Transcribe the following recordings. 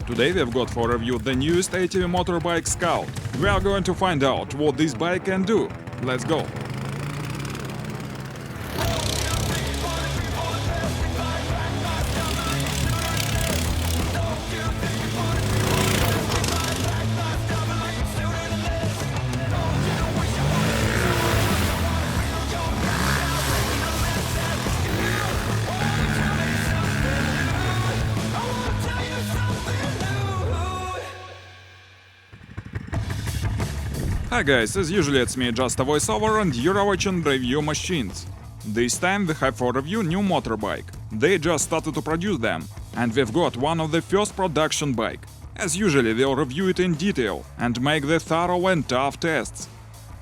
Today we've got for review the newest ATV motorbike Scout. We are going to find out what this bike can do. Let's go! Hi guys, as usually it's me, just a voiceover, and you're watching Review Machines. This time we have for review new motorbike. They just started to produce them, and we've got one of the first production bike. As usually we'll review it in detail and make the thorough and tough tests.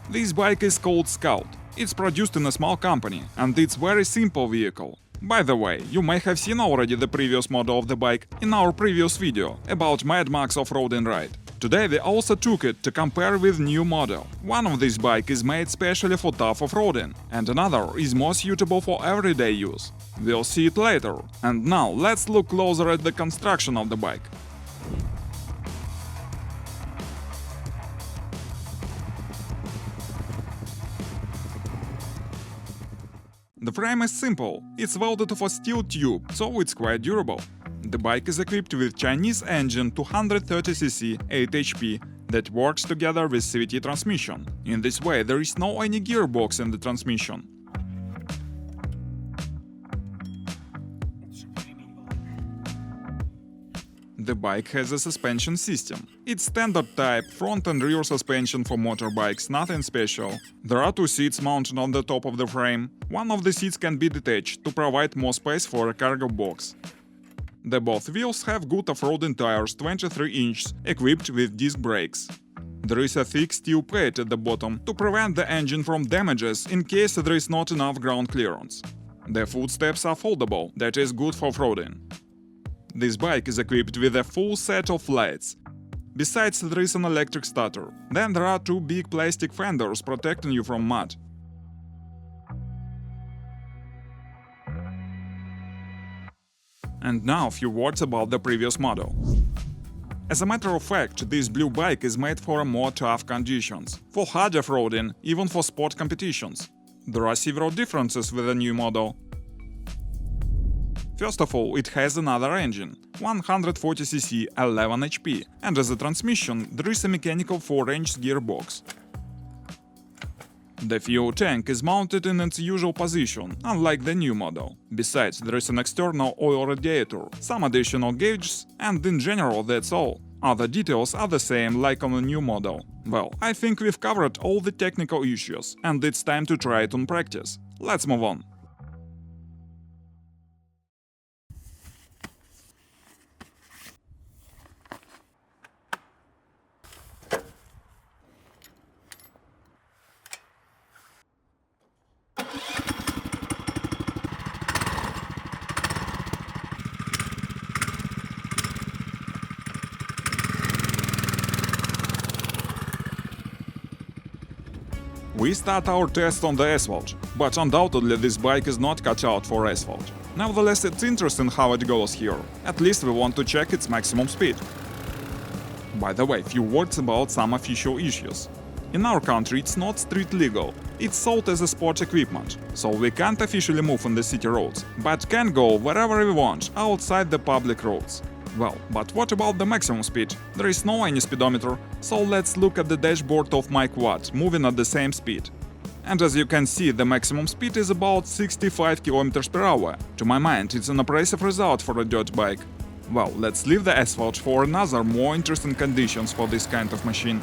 This bike is called Scout. It's produced in a small company, and it's very simple vehicle. By the way, you may have seen already the previous model of the bike in our previous video about Mad Max off-roading ride. Today we also took it to compare with new model. One of these bike is made specially for tough off-roading, and another is more suitable for everyday use. We'll see it later. And now let's look closer at the construction of the bike. The frame is simple. It's welded for steel tube, so it's quite durable. The bike is equipped with Chinese engine 230cc 8 HP that works together with CVT transmission. In this way, there is no any gearbox in the transmission. The bike has a suspension system. It's standard type, front and rear suspension for motorbikes, nothing special. There are two seats mounted on the top of the frame. One of the seats can be detached to provide more space for a cargo box. The both wheels have good off-roading tires 23 inches, equipped with disc brakes. There is a thick steel plate at the bottom to prevent the engine from damages in case there is not enough ground clearance. The footsteps are foldable, that is good for off-roading. This bike is equipped with a full set of lights. Besides, there is an electric starter. Then there are two big plastic fenders protecting you from mud. And now a few words about the previous model. As a matter of fact, this blue bike is made for more tough conditions, for hard off-roading, even for sport competitions. There are several differences with the new model. First of all, it has another engine, 140cc 11 HP, and as a transmission there is a mechanical 4-inch gearbox. The fuel tank is mounted in its usual position, unlike the new model. Besides, there is an external oil radiator, some additional gauges, and in general that's all. Other details are the same like on the new model. Well, I think we've covered all the technical issues, and it's time to try it on practice. Let's move on. We start our test on the asphalt, but undoubtedly this bike is not cut out for asphalt. Nevertheless, it's interesting how it goes here. At least we want to check its maximum speed. By the way, few words about some official issues. In our country it's not street legal. It's sold as a sport equipment, so we can't officially move on the city roads, but can go wherever we want outside the public roads. Well, but what about the maximum speed? There is no any speedometer, so let's look at the dashboard of my quad, moving at the same speed. And as you can see, the maximum speed is about 65 km per hour. To my mind, it's an impressive result for a dirt bike. Well, let's leave the asphalt for another more interesting conditions for this kind of machine.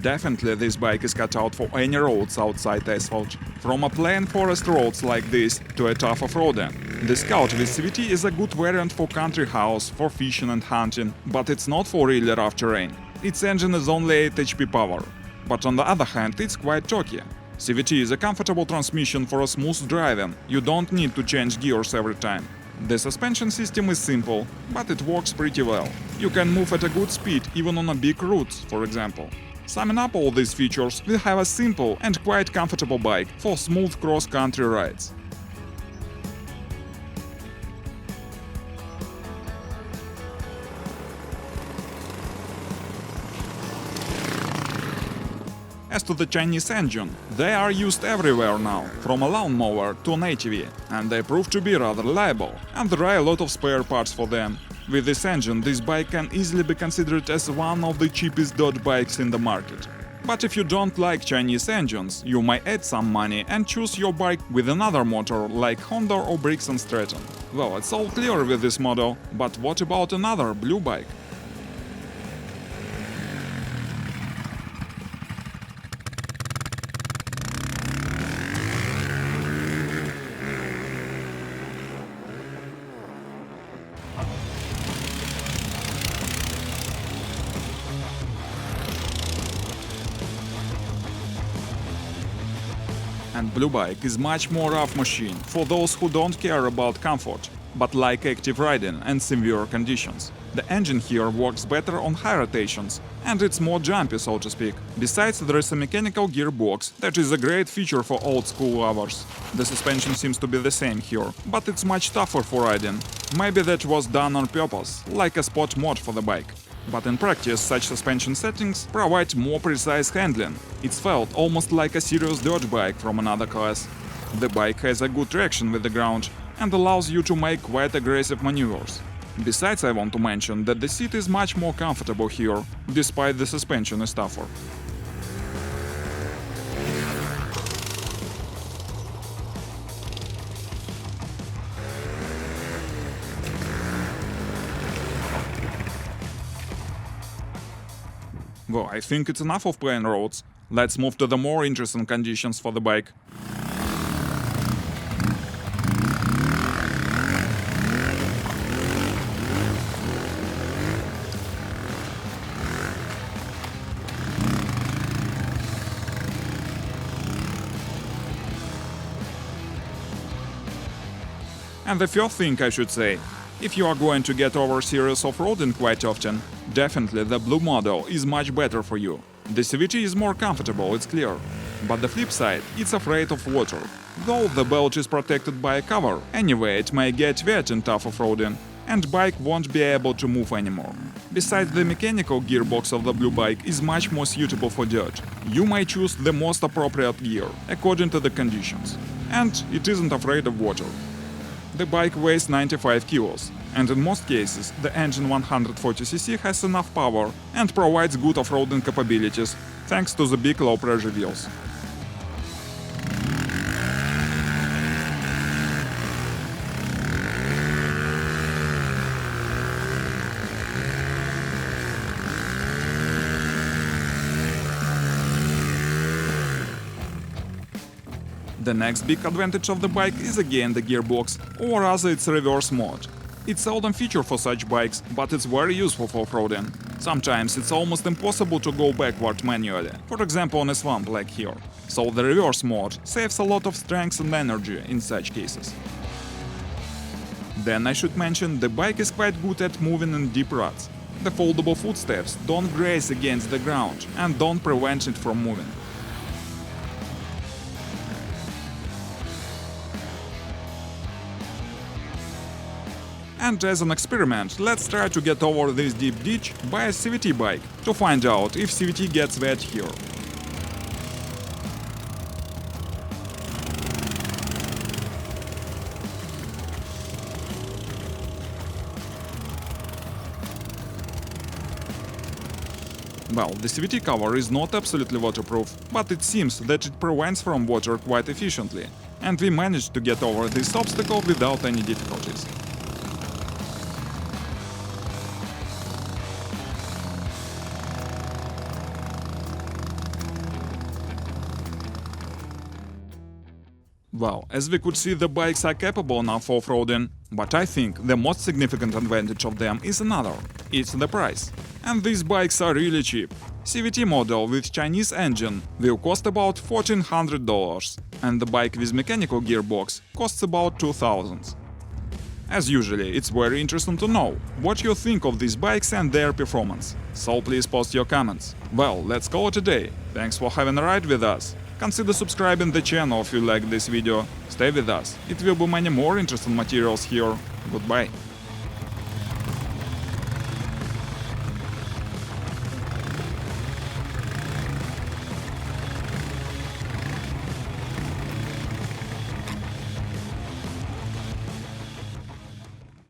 Definitely this bike is cut out for any roads outside asphalt. From a plain forest roads like this to a tough off-roading. The Scout with CVT is a good variant for country house, for fishing and hunting, but it's not for really rough terrain. Its engine is only 8 HP power. But on the other hand, it's quite torquey. CVT is a comfortable transmission for a smooth driving, you don't need to change gears every time. The suspension system is simple, but it works pretty well. You can move at a good speed even on a big routes, for example. Summing up all these features, we have a simple and quite comfortable bike for smooth cross-country rides. As to the Chinese engine, they are used everywhere now, from a lawnmower to an ATV, and they prove to be rather reliable, and there are a lot of spare parts for them. With this engine, this bike can easily be considered as one of the cheapest dirt bikes in the market. But if you don't like Chinese engines, you might add some money and choose your bike with another motor like Honda or Briggs & Stratton. Well, it's all clear with this model, but what about another blue bike? And Blue Bike is much more rough machine for those who don't care about comfort, but like active riding and severe conditions. The engine here works better on high rotations, and it's more jumpy, so to speak. Besides, there is a mechanical gearbox that is a great feature for old school lovers. The suspension seems to be the same here, but it's much tougher for riding. Maybe that was done on purpose, like a sport mod for the bike. But in practice, such suspension settings provide more precise handling. It's felt almost like a serious dirt bike from another class. The bike has a good traction with the ground and allows you to make quite aggressive maneuvers. Besides, I want to mention that the seat is much more comfortable here, despite the suspension is tougher. Well, I think it's enough of plain roads. Let's move to the more interesting conditions for the bike. And the first thing I should say, if you are going to get over serious off-roading quite often, definitely the Blue model is much better for you. The CVT is more comfortable, it's clear. But the flip side, it's afraid of water. Though the belt is protected by a cover, anyway it may get wet in tough off-roading, and bike won't be able to move anymore. Besides, the mechanical gearbox of the Blue bike is much more suitable for dirt. You may choose the most appropriate gear, according to the conditions. And it isn't afraid of water. The bike weighs 95 kilos, and in most cases the engine 140cc has enough power and provides good off-roading capabilities, thanks to the big low-pressure wheels. The next big advantage of the bike is again the gearbox, or rather its reverse mode. It's seldom featured for such bikes, but it's very useful for off-roading. Sometimes it's almost impossible to go backward manually, for example on a swamp like here. So the reverse mode saves a lot of strength and energy in such cases. Then I should mention the bike is quite good at moving in deep ruts. The foldable footsteps don't graze against the ground and don't prevent it from moving. And as an experiment, let's try to get over this deep ditch by a CVT bike to find out if CVT gets wet here. Well, the CVT cover is not absolutely waterproof, but it seems that it prevents from water quite efficiently, and we managed to get over this obstacle without any difficulties. Well, as we could see, the bikes are capable now for off-roading, but I think the most significant advantage of them is another. It's the price. And these bikes are really cheap. CVT model with Chinese engine will cost about $1,400, and the bike with mechanical gearbox costs about $2,000. As usually, it's very interesting to know what you think of these bikes and their performance. So please post your comments. Well, let's call it a day. Thanks for having a ride with us. Consider subscribing the channel if you like this video. Stay with us. It will be many more interesting materials here. Goodbye.